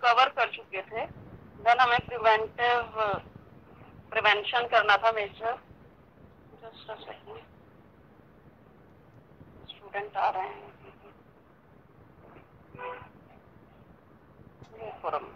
Cover कर चुके थे। देन हमें प्रिवेंशन करना था major. Just a second, student आ रहे हैं फोरम।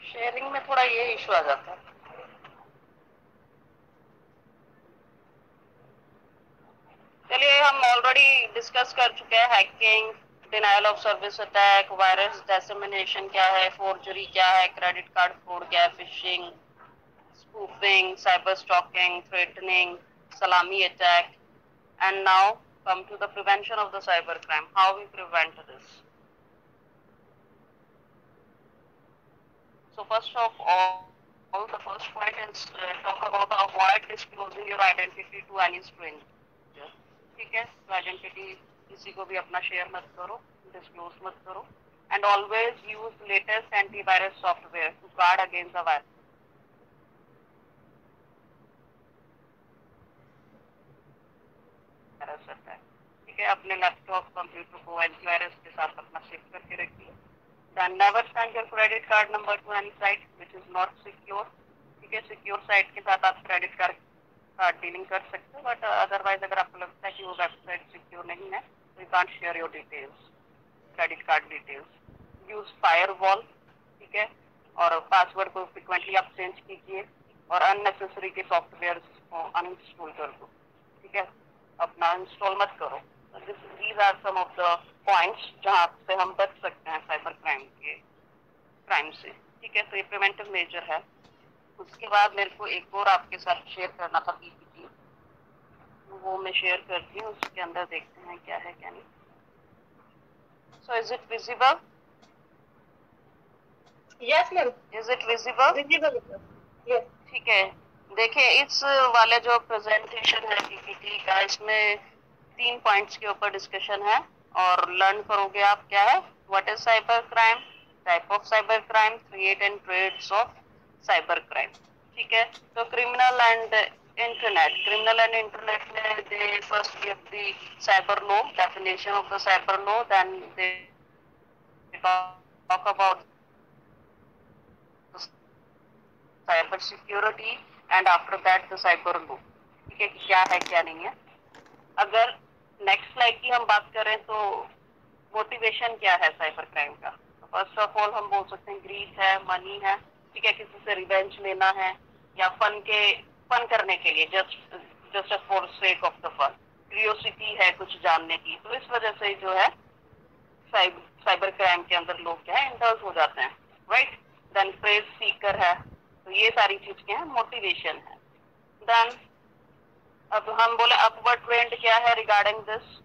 शेयरिंग में थोड़ा ये इशू आ जाता है। चलिए, हम ऑलरेडी डिस्कस कर चुके हैं hacking, denial of service attack, virus dissemination क्या है, फोर्जरी क्या है, क्रेडिट कार्ड फ्रॉड क्या है, fishing, spoofing, cyber stalking, threatening, salami attack, and now come to the prevention of the cyber crime. How we prevent this? So first of all the first point is talk about avoid disclosing your identity to any stranger. ठीक है, तो identity किसी को भी अपना share मत करो, disclose मत करो, and always use latest antivirus software to guard against the virus. ठीक है, अपने लैपटॉप कंप्यूटर को एंटीवायरस के साथ अपना सेव करके रखिए। Then never send your credit card number to any site which is not secure. ठीक है, सिक्योर साइट के साथ आप क्रेडिट कार्ड डीलिंग कर सकते हो, बट अदरवाइज अगर आपको लगता है कि वो वेबसाइट सिक्योर नहीं है तो you can't share your details, credit card details. Use firewall, ठीक है, और पासवर्ड को फ्रिक्वेंटली आप चेंज कीजिए और अननेसेसरी के सॉफ्टवेयर को अनइंस्टॉल कर दो। ठीक है, अपना इंस्टॉल मत करो। These are some of the points जहाँ से हम बच सकते हैं साइबर क्राइम से। ठीक है, तो ये प्रिवेंटिव मेजर है। उसके बाद मेरे को एक और आपके साथ शेयर करना था पीपीटी, वो मैं शेयर करती हूँ। उसके अंदर देखते हैं क्या है क्या नहीं। So is it visible? Yes ma'am. Is it visible? Visible. Yes. ठीक है, देखिए इस वाले जो प्रेजेंटेशन है पीपीटी का, इसमें 3 पॉइंट्स के ऊपर डिस्कशन है और लर्न करोगे आप क्या है, what is cyber crime, type of cyber crime, create and trades of cyber crime. ठीक है, तो क्रिमिनल एंड इंटरनेट में they first give the cyber law, definition of the cyber law, then they talk about cyber security and after that the cyber law. ठीक है, क्या है क्या नहीं है। अगर नेक्स्ट स्लाइड की हम बात करें तो मोटिवेशन क्या है साइबर क्राइम का। तो फर्स्ट ऑफ ऑल हम बोल सकते हैं ग्रीड है, मनी है। ठीक है, किसी से रिवेंज लेना है या फन करने के लिए, just for sake of the fun, curiosity है कुछ जानने की। तो इस वजह से जो है साइबर क्राइम के अंदर लोग क्या है इंडल्ज हो जाते हैं, राइट। देन प्रेज सीकर है, तो ये सारी चीज क्या है, मोटिवेशन है। देन अब हम बोले अपवर्ड ट्रेंड क्या है regarding this.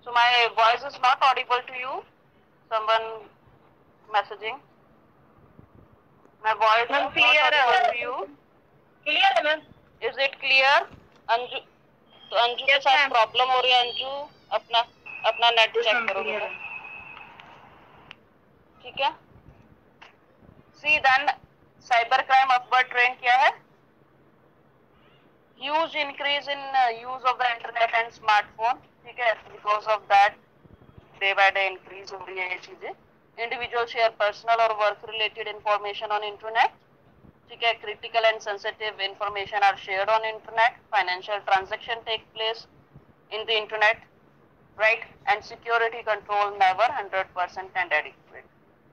So my voice is not audible to you. Someone messaging. My voice is not audible to you. Clear है ma'am? Is it clear? Anju, तो अंजू के साथ प्रॉब्लम हो रही है। अंजू अपना नेट चेक करो। ठीक है, see then cyber crime upward trend क्या है, huge increase in use of the internet and smartphone. ठीक है, because of that day by day increase हो रही है ये चीजें। इंडिविजुअल शेयर पर्सनल और work related information on internet. ठीक है, critical and sensitive information are shared on internet. Financial transaction take place in the internet, right, and security control never 100% and adequate.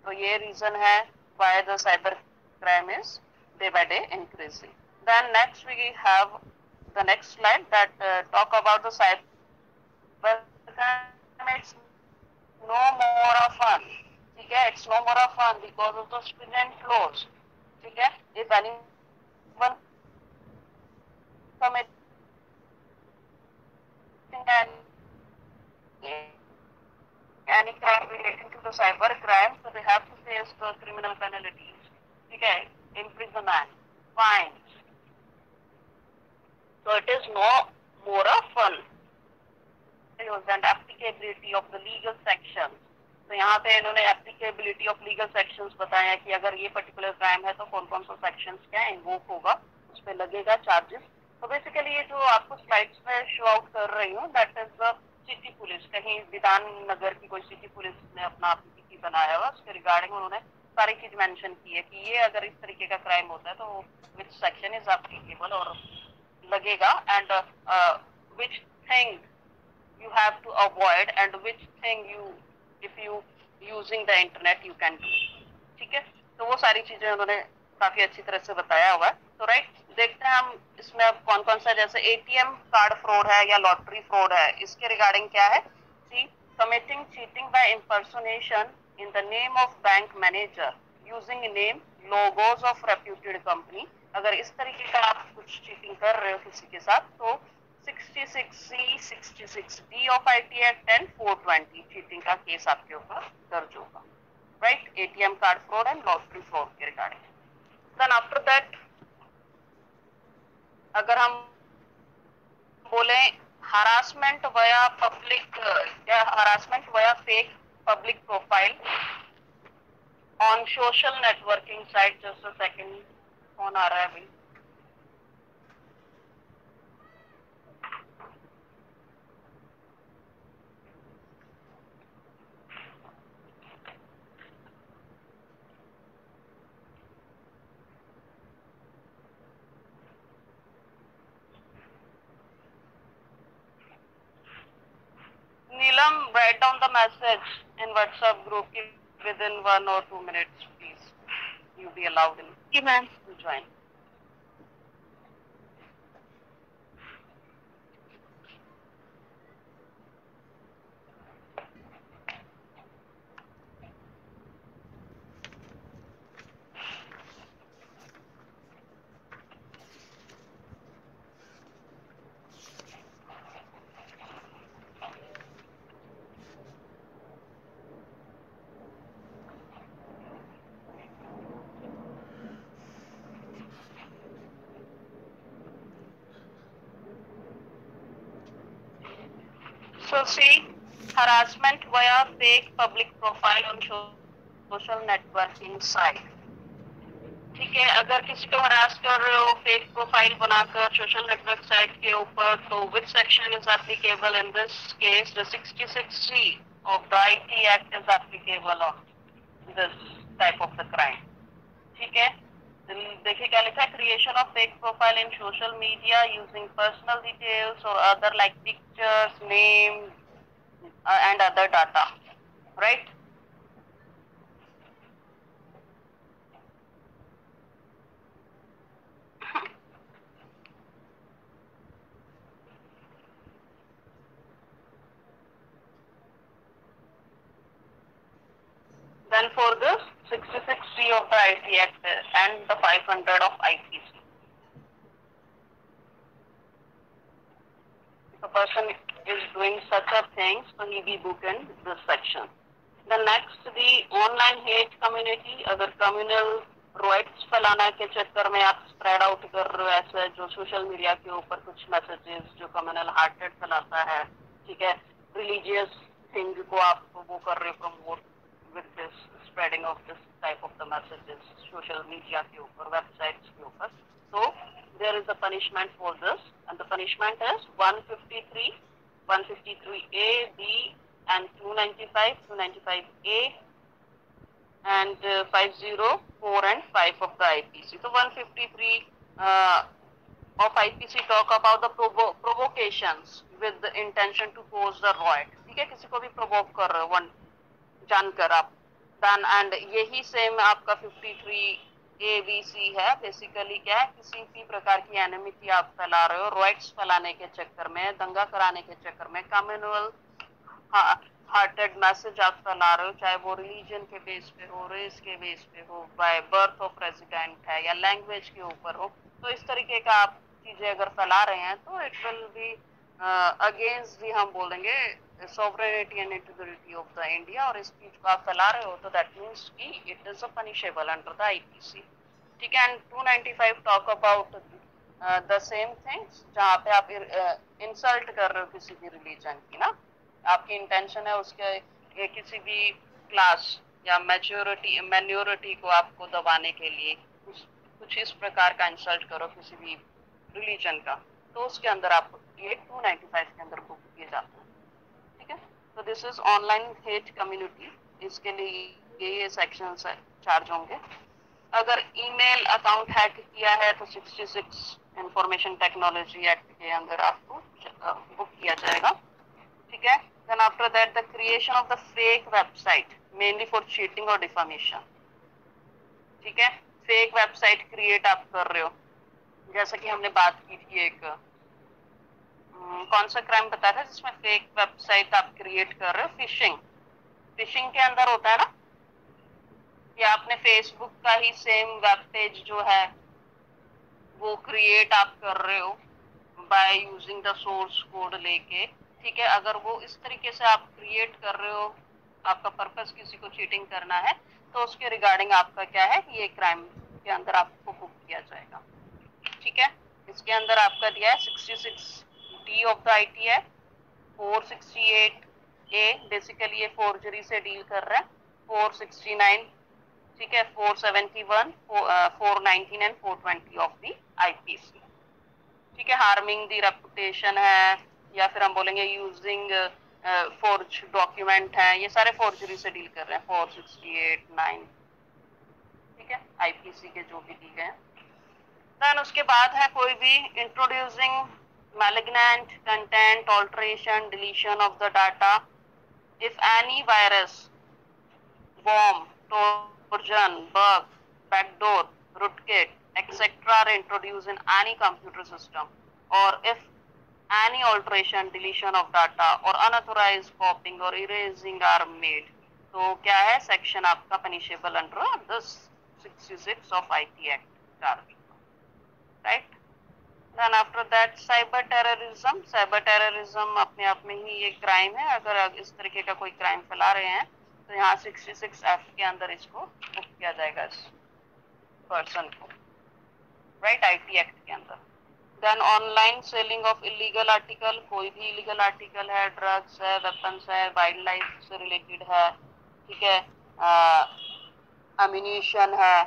तो ये रीजन है why the cyber crime is day by day increasing. Then next we have the next slide that talk about the cyber crime. It's no more of fun. ठीक है, it's no more of fun because of the stringent laws. ठीक है, if anyone committing any crime relating to the cyber crime, so they have to face the criminal penalties. ठीक है, imprisonment, fines. So it is no more a fun and applicability of the legal sections. तो यहाँ पे इन्होंने applicability of legal sections बताया कि अगर ये पर्टिकुलर क्राइम है तो कौन कौन सा सेक्शंस क्या इन्वोक होगा, उस पर लगेगा चार्जेस. तो बेसिकली ये जो आपको स्लाइड्स में शो आउट कर रही हूँ that is the city police. कहीं विधान नगर की कोई सिटी पुलिस ने अपना पीपीटी बनाया हुआ, उसके रिगार्डिंग उन्होंने सारी चीज मेंशन की है कि ये अगर इस तरीके का क्राइम होता है तो विच सेक्शन इज एप्लीकेबल और लगेगा, and which thing you have to avoid and which thing you if you using the internet you can do. ठीक है, तो वो सारी चीजें उन्होंने काफी अच्छी तरह से बताया हुआ है. तो राइट, देखते हैं हम इसमें अब कौन कौन सा, जैसे एटीएम कार्ड फ्रॉड है या लॉटरी फ्रॉड है, इसके रिगार्डिंग क्या है. See, committing cheating by impersonation in the name of bank manager using name logos of reputed company. अगर इस तरीके का आप कुछ चीटिंग कर रहे हो किसी के साथ तो 66C, 66D of IT Act and 420 cheating का केस आपके ऊपर दर्ज होगा. Right, ATM card fraud and lottery fraud के रिगार्डिंग. देन आफ्टर दैट अगर हम बोले हरासमेंट वया पब्लिक या harassment via fake public profile on social networking site. Just a second, phone आ रहा है अभी. Neelam, write down the message in WhatsApp group within 1 or 2 minutes, please. You be allowed in. जी ma'am. To join. So see, harassment via fake public profile on social networking site. ठीक है, अगर किसी को हरास कर रहे हो fake profile बनाकर सोशल नेटवर्क साइट के ऊपर, तो which section is applicable in this case. The 66C of the IT Act is applicable on this type of the crime. ठीक है, देखिए क्या लिखा है. Creation of fake profile in social media using personal details और other like pictures, name and other data. Right, then for this 66C of the IT Act and the 500 of IPC. If a person is doing such a thing, so he be booked in this section. The next, the online hate community. अगर communal riots फैलाना के चक्कर में आप spread out कर रहे हो ऐसे जो social media के ऊपर कुछ messages जो communal hatred फैलाता है, ठीक है, religious thing को आप वो कर रहे हो promote with this spreading of this type of the messages social media के ऊपर, websites के ऊपर, so there is a punishment for this, and the punishment is 153, 153A, B, and 295, 295A, and 504 and 5 of the IPC. So 153 of IPC talk about the provocations with the intention to cause the riot. ठीक है, किसी को भी provoke कर रहे हो जानकर आप. Then and यही सेम आपका 53ABC है. बेसिकली क्या है, किसी भी प्रकार की एनिमिटी आप फैला रहे हो रॉइट्स फैलाने के चक्कर में, दंगा कराने के चक्कर में, कम्युनल हार्टेड मैसेज आप फैला रहे हो, चाहे वो रिलीजन के बेस पे हो, रेस के बेस पे हो, बाय बर्थ ऑफ रेजिडेंट है या लैंग्वेज के ऊपर हो, तो इस तरीके का आप चीजें अगर फैला रहे हैं तो इट विल बी अगेंस्ट भी हम बोलेंगे sovereignty and integrity of the India, और इस चीज को आप फैला रहे हो तो that means कि it is a punishable under the IPC. ठीक है, and 295 talk about the same things जहाँ पे आप इंसल्ट कर रहे हो किसी भी रिलीजन की ना, आपकी इंटेंशन है उसके किसी भी क्लास या मैच्योरिटी मैन्योरिटी को आपको दबाने के लिए कुछ इस प्रकार का इंसल्ट करो किसी भी रिलीजन का, तो उसके अंदर आप ये 295 के अंदर बुक किए जाते हैं। ठीक है, तो this is online hate community, इसके लिए ये सेक्शन चार्ज होंगे। अगर ईमेल अकाउंट हैक किया है तो 66 इंफॉर्मेशन टेक्नोलॉजी एक्ट के अंदर आपको बुक किया जाएगा। ठीक है, then after that the creation of the fake website mainly for cheating और डिफामेशन। ठीक है, फेक वेबसाइट क्रिएट आप कर रहे हो, जैसा कि हमने बात की थी एक कौन सा क्राइम बताया था जिसमें फेक वेबसाइट आप क्रिएट कर रहे हो, फिशिंग। फिशिंग के अंदर होता है ना कि आपने फेसबुक का ही सेम वेब पेज जो है वो क्रिएट आप कर रहे हो by using the source code लेके। ठीक है, अगर वो इस तरीके से आप क्रिएट कर रहे हो, आपका पर्पस किसी को चीटिंग करना है, तो उसके रिगार्डिंग आपका क्या है, ये क्राइम के अंदर आपको बुक किया जाएगा। ठीक है, इसके अंदर आपका दिया है 66D of the IT act, 468A basically ये फोर्जरी से डील कर रहा है, 469, ठीक है, 471, 419 एंड 420 ऑफ द IPC। ठीक है, हार्मिंग द रेपुटेशन है, या फिर हम बोलेंगे यूजिंग फोर्ज डॉक्यूमेंट है, ये सारे फोर्जरी से डील कर रहे हैं, 468, 9। ठीक है, IPC के जो भी दी गए। देन उसके बाद है कोई भी introducing malignant content, alteration, deletion of the data, if any virus, worm, trojan, bug, backdoor, rootkit, etc. are introduced in any computer system, or if any alteration, deletion of data or unauthorized copying or erasing are made, तो क्या है, section आपका punishable under this 66 of IT act charge, right. Then after that cyber terrorism. Cyber terrorism अपने आप में ही एक crime है, अगर इस तरीके का कोई क्राइम फैला रहे हैं तो यहाँ 66F के अंदर इसको बुक किया जाएगा इस पर्सन को, राइट, IT एक्ट के अंदर। Then online selling of illegal article, कोई भी इलीगल आर्टिकल है, ड्रग्स है, वेपन्स है, वाइल्ड लाइफ से रिलेटेड है, ठीक है, अम्यूनिशन है,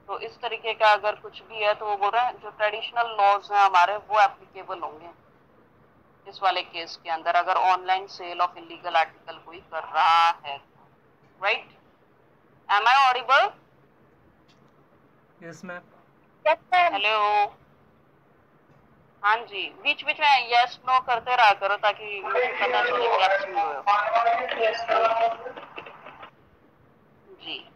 तो इस तरीके का अगर कुछ भी है तो वो बोल रहे हैं जो ट्रेडिशनल लॉज हैं हमारे वो एप्लीकेबल होंगे इस वाले केस के अंदर, अगर online sale of illegal article कोई कर रहा है, right. Am I audible? Yes ma'am. Hello, हाँ जी, बीच बीच में यस नो करते रहा करो ताकि मुझे पता चले कि आप सुन रहे हो जी।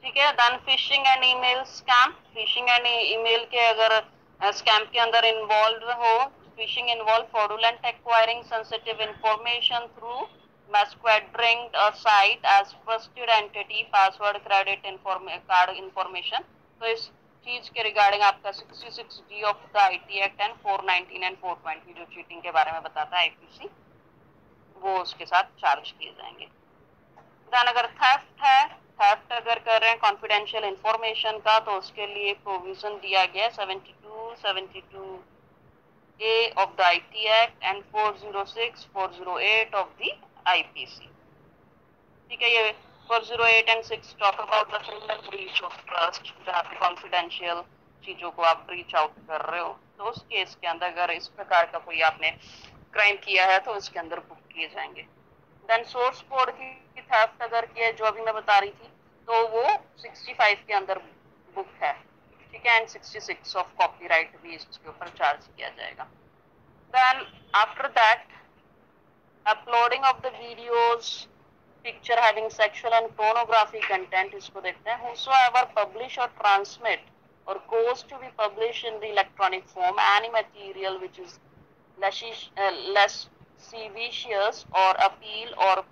ठीक है, then phishing and email scam. Phishing and email के अगर स्कैम के अंदर इन्वॉल्व हो, phishing involve fraudulent acquiring sensitive information through masquerading a site as trusted entity, password, credit card information. तो इस चीज के रिगार्डिंग आपका 66D of the IT act and 419 एंड 420 जो चीटिंग के बारे में बताता है IPC, वो उसके साथ चार्ज किए जाएंगे। देन अगर थेफ्ट है, थेफ्ट अगर कर रहे हैं कॉन्फिडेंशियल इंफॉर्मेशन का, तो उसके लिए प्रोविजन दिया गया 72A of the IT act and 406, 408 of the IPC। ठीक है, ये 408 and 6 talk about the criminal breach of trust, जहाँ पे कॉन्फिडेंशियल चीजों को आप ब्रीच आउट कर रहे हो, तो उस केस के अंदर अगर इस प्रकार का कोई आपने क्राइम किया है तो उसके अंदर बुक किए जाएंगे। देन सोर्स कोड की थेफ्ट अगर किया, जो अभी मैं बता रही थी, तो वो 65 के अंदर बुक है, ठीक है, एंड 66 ऑफ कॉपीराइट भी इसके ऊपर चार्ज किया जाएगा। Then after that uploading of the videos picture having sexual and pornography content, इसको देखते हैं। whosoever publish or transmit or cause to be published in the electronic form any material which is lascivious or appeal or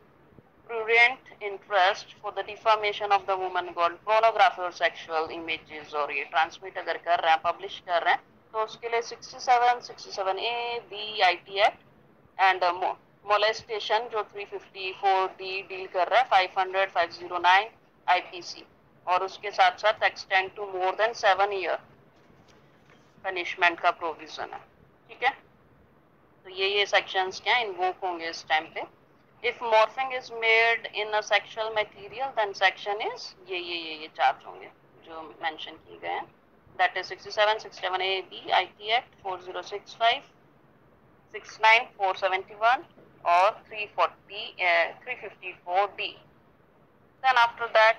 prurient interest for the defamation of the woman called pornography or sexual images, और ये transmit अगर कर रहे हैं, publish कर रहे हैं, तो उसके लिए 67, 67A, B IT act and molestation जो 354D डील कर रहा है, 500, 509 IPC, और उसके साथ साथ extend to more than 7 year, punishment का प्रोविजन है, ठीक है। तो ये सेक्शंस क्या इन्वोक होंगे इस टाइम पे। If morphing is made in a sexual material then section is ये चार्ज होंगे जो मेंशन किए गए हैं। That is 67, 67A B IT Act 4065, 69, 471 और 354D। Then after that,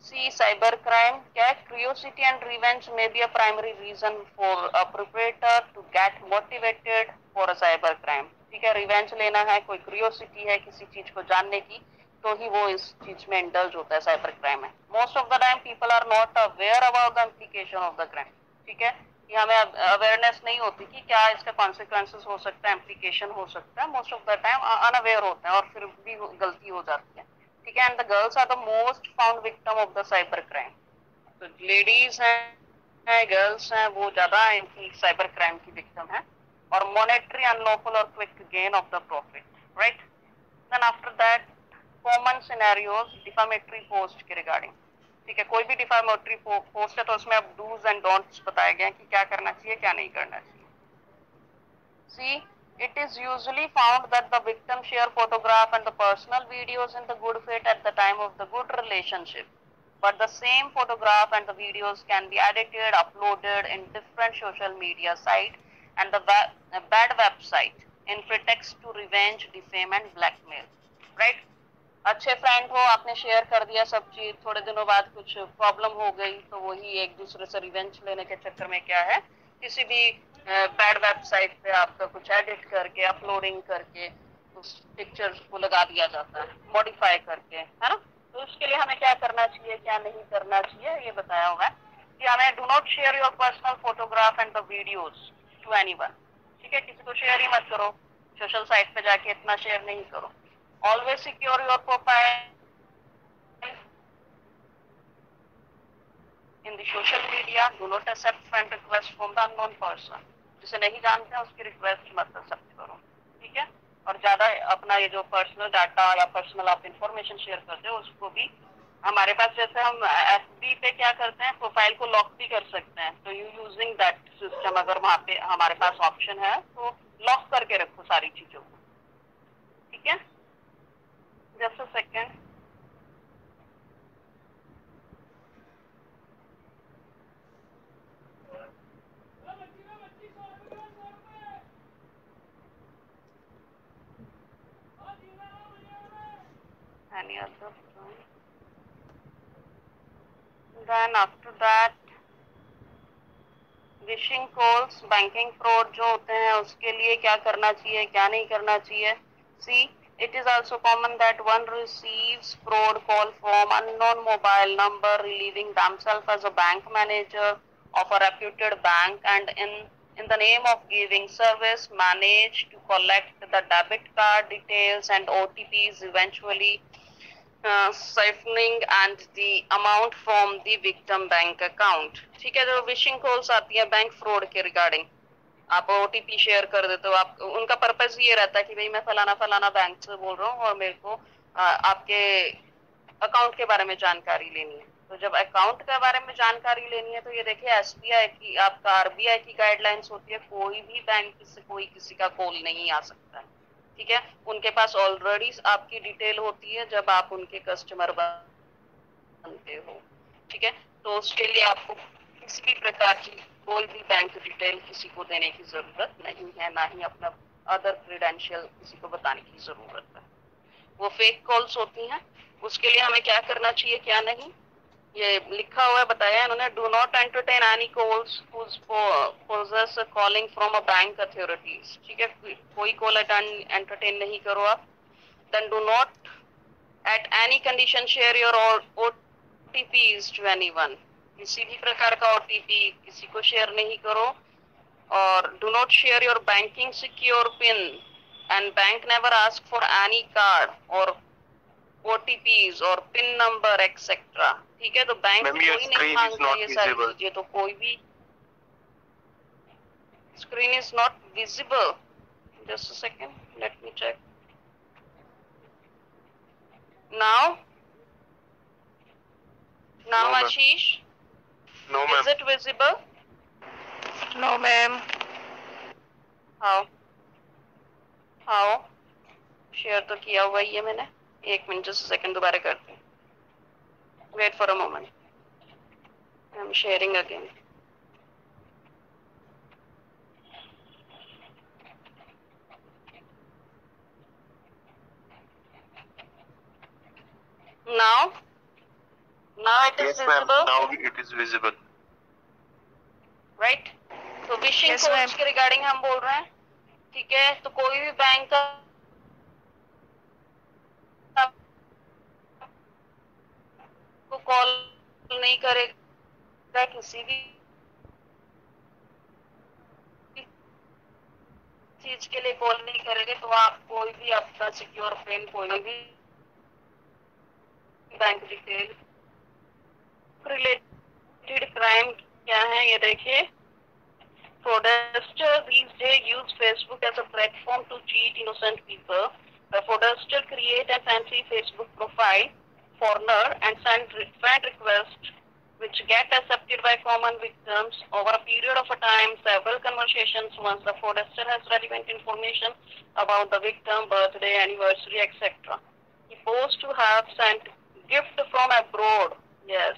see cyber crime. क्या curiosity and revenge may be a primary reason for a perpetrator to get motivated for a cyber crime. ठीक है, revenge लेना है, कोई curiosity है किसी चीज को जानने की, तो ही वो इस चीज में इंडल्ज होता है साइबर क्राइम में। Most of the time people are not aware about the implication of the crime, ठीक है, कि हमें अवेयरनेस नहीं होती कि क्या इसका कॉन्सिक्वेंसेस हो सकता है, इम्प्लीकेशन हो सकता है। Most of the time unaware होते हैं और फिर भी गलती हो जाती है, ठीक है। And the girls are the most found victim of the cyber crime. तो लेडीज हैं, गर्ल्स हैं, वो ज्यादा इनकी साइबर क्राइम की विक्टिम है। और मॉनेटरी अनलॉफुल और quick gain of the profit, right. Then after that common scenarios defamatory post के रिगार्डिंग, ठीक है। कोई भी डिफामेटरी पोस्ट है तो उसमें अब डूज एंड डोंट्स बताए गए हैं कि क्या करना चाहिए क्या नहीं करना चाहिए। See, it is usually found that the victim share photograph and the personal videos in the good faith at the time of the good relationship. But the same photograph and the videos can be edited, uploaded in different social media sites and the bad website in pretext to revenge, defame and blackmail. Right? अच्छे friend हो, आपने share कर दिया सब चीज, थोड़े दिनों बाद कुछ प्रॉब्लम हो गई तो वही एक दूसरे से रिवेंज लेने के चक्कर में क्या है, किसी भी बैड वेबसाइट पे आपका कुछ एडिट करके अपलोडिंग करके उस पिक्चर्स को लगा दिया जाता है, मॉडिफाई करके, है ना। तो उसके लिए हमें क्या करना चाहिए क्या नहीं करना चाहिए ये बताया हुआ है कि हमें do not share your personal photograph and the videos to anyone, ठीक है। किसी को शेयर ही मत करो, सोशल साइट पे जाके इतना शेयर नहीं करो। Always secure your profile in the social media. Do not accept friend request from the unknown person. जिसे नहीं जानते हैं उसकी रिक्वेस्ट मत एक्सेप्ट करो, ठीक है। और ज्यादा अपना ये जो पर्सनल डाटा या पर्सनल आप इंफॉर्मेशन शेयर करते हो उसको भी, हमारे पास जैसे हम FB पे क्या करते हैं प्रोफाइल को लॉक भी कर सकते हैं, तो यू यूजिंग दैट सिस्टम अगर वहाँ पे हमारे पास ऑप्शन है तो लॉक करके रखो सारी चीजों को, ठीक है। Just a second. Any other point? Then after that, wishing calls, banking fraud जो होते हैं उसके लिए क्या करना चाहिए क्या नहीं करना चाहिए। सी, it is also common that one receives fraud call from unknown mobile number relieving themselves as a bank manager of a reputed bank and in the name of giving service manage to collect the debit card details and OTPs, eventually siphoning and the amount from the victim bank account, ठीक है। जो wishing calls आती है bank fraud के regarding, आप OTP share कर देते हो, आप उनका पर्पस ये रहता है कि भाई मैं फलाना फलाना बैंक से बोल रहा हूँ और मेरे को आपके अकाउंट के बारे में जानकारी लेनी है। तो जब अकाउंट के बारे में जानकारी लेनी है तो ये देखिए SBI की, आपका RBI की गाइडलाइंस होती है, कोई भी बैंक से कोई किसी का कॉल नहीं आ सकता है, ठीक है। उनके पास ऑलरेडी आपकी डिटेल होती है जब आप उनके कस्टमर बनते हो, ठीक है। तो उसके लिए आपको किसी भी प्रकार की कोई भी बैंक डिटेल किसी को देने की जरूरत नहीं है, ना ही अपना अदर क्रेडेंशियल किसी को बताने की जरूरत है। वो फेक कॉल्स होती हैं, उसके लिए हमें क्या करना चाहिए क्या नहीं, ये लिखा हुआ है बताया है इन्होंने। Do not entertain any calls poses calling from a bank authorities, ठीक है। कोई कॉल एंटरटेन नहीं करो आप। Then do not at any condition share your OTPs to anyone, किसी भी प्रकार का OTP किसी को शेयर नहीं करो। और do not share your banking secure pin and bank never ask for any card और OTPs और पिन नंबर एक्सेट्रा, ठीक है। तो बैंक कोई नहीं मांगता ये सारी चीजें, तो कोई भी screen is not visible. Just a second, let me check now No, Ashish, no, ma'am. is it visible? No ma'am. How how share तो किया हुआ ही है मैंने। एक मिनट, जस्ट सेकंड, दोबारा करती हूँ। Wait for a moment, I am sharing again. Now now it is Yes, ma'am. Visible, Now it is visible. Right? तो विशिंग Yes, ma'am. कोच के रिगार्डिंग हम बोल रहे हैं, ठीक है? तो कोई भी बैंक का को कॉल नहीं करेगा, किसी भी चीज के लिए कॉल नहीं करेंगे, तो आप कोई भी आपका सिक्योर पिन, कोई भी बैंक डिटेल रिलेटेड क्राइम क्या है ये देखिए। Fraudster these days use Facebook as a platform to cheat innocent people. The fraudster create a fancy Facebook profile, foreigner, and send friend requests which get accepted by common victims. Over a period of a time, several conversations, once the fraudster has relevant information about the victim, birthday, anniversary, etc. He posts to have sent gift from abroad. Yes.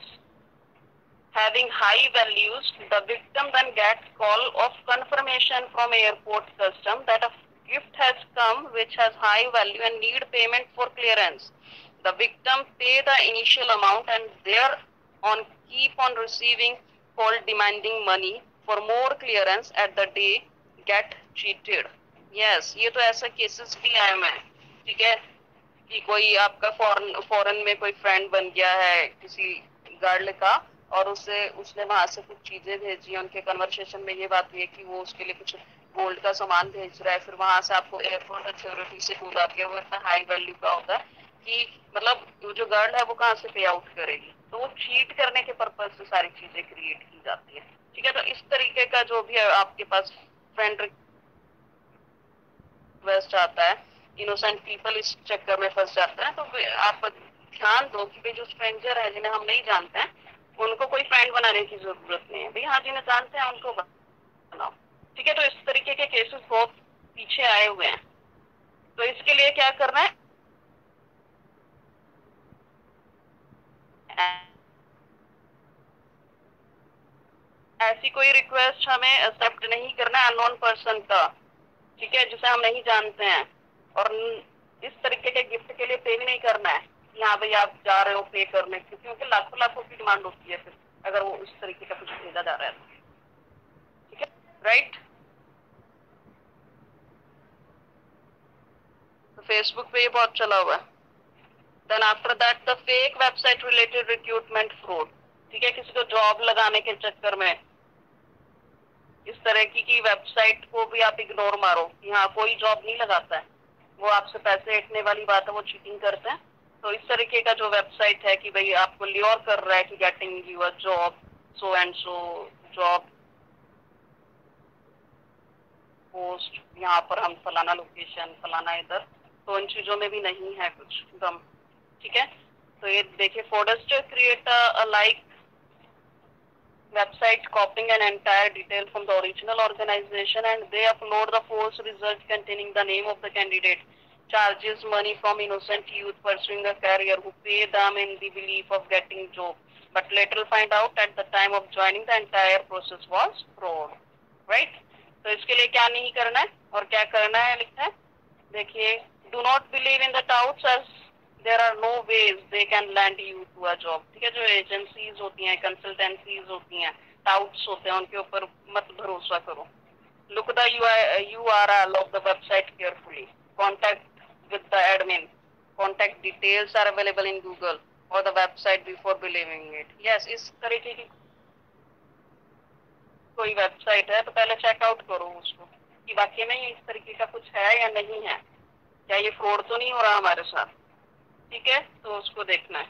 Having high values, the victim then gets call of confirmation from airport custom that a gift has come which has high value and need payment for clearance. The victim pay the initial amount and thereon keep on receiving call demanding money for more clearance at the day get cheated. Yes, ये तो ऐसा cases भी आए हैं, ठीक है, कि कोई आपका फॉरेन में कोई फ्रेंड बन गया है किसी गर्ल का, और उसने वहां से कुछ चीजें भेजी, उनके कन्वर्सेशन में ये बात हुई है कि वो उसके लिए कुछ गोल्ड का सामान भेज रहा है, फिर वहां से आपको एयरपोर्ट अथॉरिटी से कॉल आती है, वो इतना हाई वैल्यू का होता है कि मतलब वो जो गर्ल है वो कहाँ से पे आउट करेगी, तो वो चीट करने के पर्पज से सारी चीजें क्रिएट की जाती है, ठीक है? तो इस तरीके का जो भी आपके पास फ्रेंड रिक्वेस्ट आता है, इनोसेंट पीपल इस चक्कर में फंस जाता है। तो आप ध्यान दो कि भाई जो स्ट्रेंजर है जिन्हें हम नहीं जानते हैं उनको कोई फ्रेंड बनाने की जरूरत नहीं है, भाई हाँ जिन्हें जानते हैं उनको बनाओ, ठीक है? तो इस तरीके के केसेस बहुत पीछे आए हुए हैं, तो इसके लिए क्या करना है, ऐसी कोई रिक्वेस्ट हमें एक्सेप्ट नहीं करना है अननोन पर्सन का, ठीक है, जिसे हम नहीं जानते हैं, और इस तरीके के गिफ्ट के लिए पे भी नहीं करना है कि हाँ भाई आप जा रहे हो पे करने, क्योंकि लाखों लाखों की डिमांड होती है फिर अगर वो इस तरीके का कुछ भेजा जा रहा है, ठीक है, राइट? तो फेसबुक पे ये बहुत चला हुआ है। Then after that the fake website related recruitment fraud, ठीक है, किसी को जॉब लगाने के चक्कर में इस तरह की वेबसाइट को भी आप इग्नोर मारो कि हाँ कोई जॉब नहीं लगाता है, वो आपसे पैसे ऐंठने वाली बात है, वो चीटिंग करते हैं। तो इस तरीके का जो वेबसाइट है कि भाई आपको ल्योर कर रहा है कि getting you a job, so and so job post, यहाँ पर हम फलाना लोकेशन फलाना इधर, तो इन चीजों में भी नहीं है कुछ दम, ठीक है? तो ये देखिए, Fraudster create a like website copying an entire detail from the original organization and they upload the false result containing the name of the candidate, charges money from innocent youth pursuing a career who pay them in the belief of getting job, but later find out at the time of joining the entire process was fraud, right? तो इसके लिए क्या नहीं करना है और क्या करना है लिखा है, देखिए, do not believe in the doubts as there are no ways they can land you to a job, ठीक है? जो एजेंसीज होती हैं, कंसल्टेंसीज होती हैं, डाउट्स होते हैं, उनके ऊपर मत भरोसा करो। Look the URL of the website carefully. Contact with the admin. Contact details are available in Google or the website before believing it. Yes, इस तरीके की कोई वेबसाइट है तो पहले चेकआउट करो उसको कि वाकई में ये इस तरीके का कुछ है या नहीं है, क्या ये फ्रॉड तो नहीं हो रहा हमारे साथ, ठीक है? तो उसको देखना है।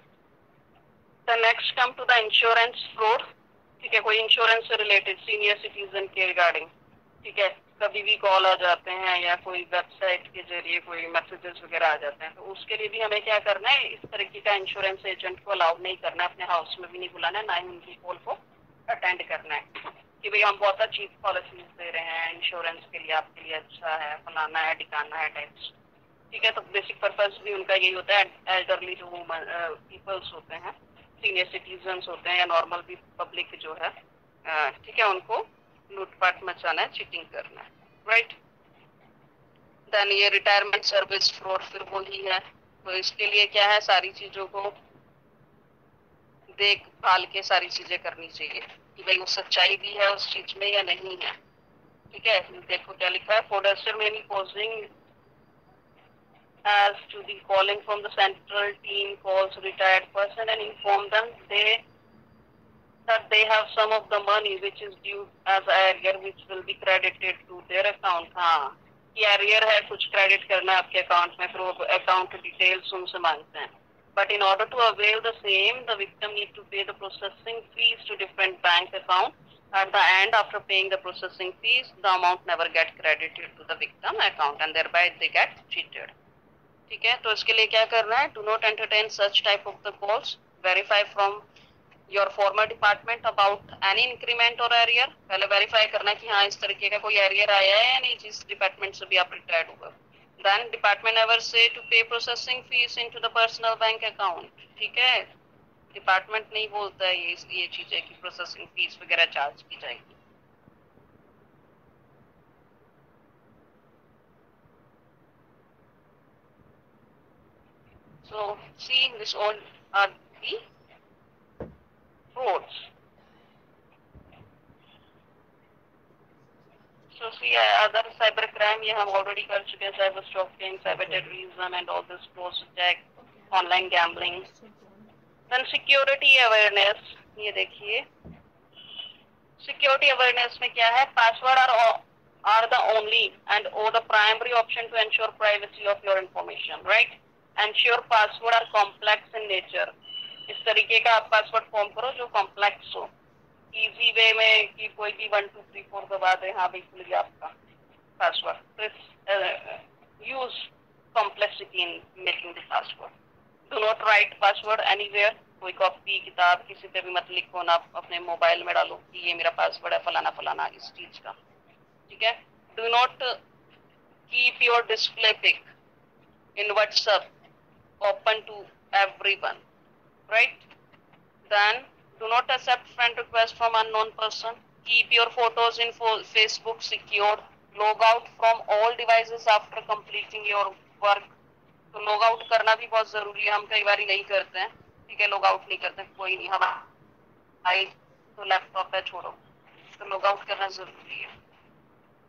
The next come to the insurance fraud, ठीक है, कोई इंश्योरेंस से रिलेटेड सीनियर सिटीजन के रिगार्डिंग, ठीक है, कभी भी कॉल आ जाते हैं या कोई वेबसाइट के जरिए कोई मैसेजेस वगैरह आ जाते हैं, तो उसके लिए भी हमें क्या करना है, इस तरीके का इंश्योरेंस एजेंट को अलाउ नहीं करना है, अपने हाउस में भी नहीं बुलाना है, ना ही उनकी कॉल को अटेंड करना है, कि भाई हम बहुत चीप पॉलिसीज दे रहे हैं इंश्योरेंस के लिए, आपके लिए अच्छा है, फलाना है, ठिकाना है टाइप्स। ठीक है, तो बेसिक पर्पस भी उनका यही होता है, एल्डरली जो पीपल्स होते हैं, सीनियर सिटीजन्स होते हैं या नॉर्मल भी पब्लिक जो है, ठीक है, उनको लूटपाट मचाना है, चीटिंग करना है, राइट। देन ये रिटायरमेंट सर्विस फ्रॉड फिर वही है। तो इसके लिए क्या है, सारी चीजों को देख भाल के सारी चीजें करनी चाहिए कि भाई वो सच्चाई भी है उस चीज में या नहीं है। ठीक है, देखो क्या लिखा है, फोडस्टर में posing as to the calling from the central team calls retired person and inform them that they have some of the money which is due as arrear which will be credited to their account। हाँ, कि arrear है, कुछ credit करना है आपके account में, फिर वो account details उनसे मांगते हैं। But in order to avail the same, the victim need to pay the processing fees to different bank accounts. At the end, after paying the processing fees, the amount never get credited to the victim account and thereby they get cheated। ठीक है, तो इसके लिए क्या करना है, do not entertain such type of the calls, verify from your farmer department about any increment और arrear. पहले वेरीफाई करना कि हाँ इस तरीके का कोई एरियर आया है या नहीं, जिस डिपार्टमेंट से भी आप रिटायर्ड हुआ। Then department never say to pay processing fees into the personal bank account. ठीक है, डिपार्टमेंट नहीं बोलता है ये चीजें कि प्रोसेसिंग फीस वगैरह चार्ज की जाएगी। So see, this all are the frauds. So see, other cyber crime ये हम already कर चुके हैं, cyber stalking, cyber terrorism and all this fraud attack, online gambling. Then security awareness, ये देखिए security awareness में क्या है, password are the only and or the primary option to ensure privacy of your information, right? Ensure password are complex in nature। इस तरीके का आप password form करो जो कॉम्प्लेक्स हो, इजी वे में कि कोई भी 1 2 3 4 दबा दे, हाँ भाई खुल गया आपका पासवर्ड। तो use complexity in making the password. Do not right password anywhere, कोई कॉपी किताब किसी पे भी मत लिखो ना, अपने मोबाइल में डालो कि ये मेरा पासवर्ड है फलाना फलाना इस चीज का। ठीक है, do not keep your display pic in WhatsApp open to everyone, right? Then do not accept friend request from unknown person। Keep your photos in Facebook secured। Log out from all devices after completing your work। तो log out करना भी बहुत जरूरी है, हम कई बार नहीं करते हैं। ठीक है, लॉग आउट नहीं करते, कोई नहीं, हम आई तो लैपटॉप है छोड़ो, तो लॉग आउट करना जरूरी है।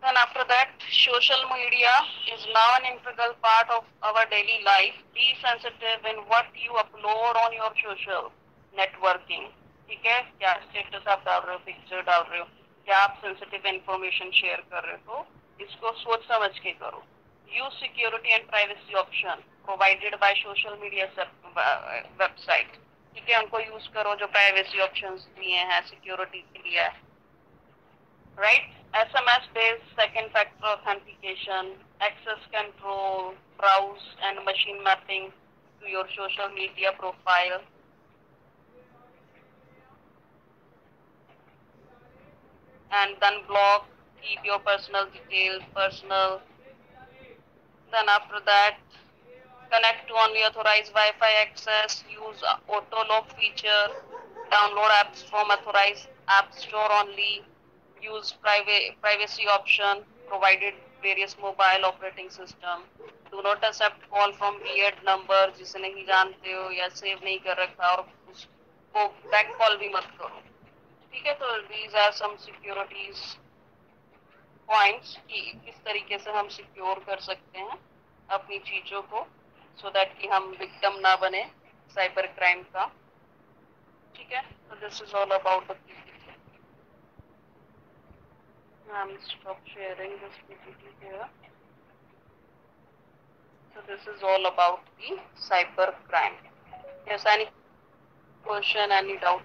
Then after that, social media is now an integral part of our daily life। Be sensitive in what you upload on your social networking। ठीक है, क्या स्टेटस आप डाल रहे हो, पिक्चर डाल रहे हो, क्या आप सेंसिटिव इंफॉर्मेशन शेयर कर रहे हो, इसको सोच समझ के करो। Use security and privacy option provided by social media website. ठीक है, उनको यूज करो जो प्राइवेसी ऑप्शंस दिए हैं सिक्योरिटी के लिए, right? SMS based second factor authentication, access control, browse and machine mapping to your social media profile। And then block, keep your personal details personal। Then after that, connect to only authorized Wi-Fi access, use auto lock feature, download apps from authorized app store only, use privacy option provided various mobile operating system। Do not accept call from weird number जिसे नहीं जानते हो या save नहीं कर रखा, और उसको बैक कॉल भी मत करो। ठीक है, तो these are some securities points कि किस तरीके से हम सिक्योर कर सकते हैं अपनी चीजों को, so that कि हम विक्टिम ना बने साइबर क्राइम का। ठीक है, so this is all about the I'm stop sharing this PPT here। So this is all about the cyber crime। Yes, any question, any doubt?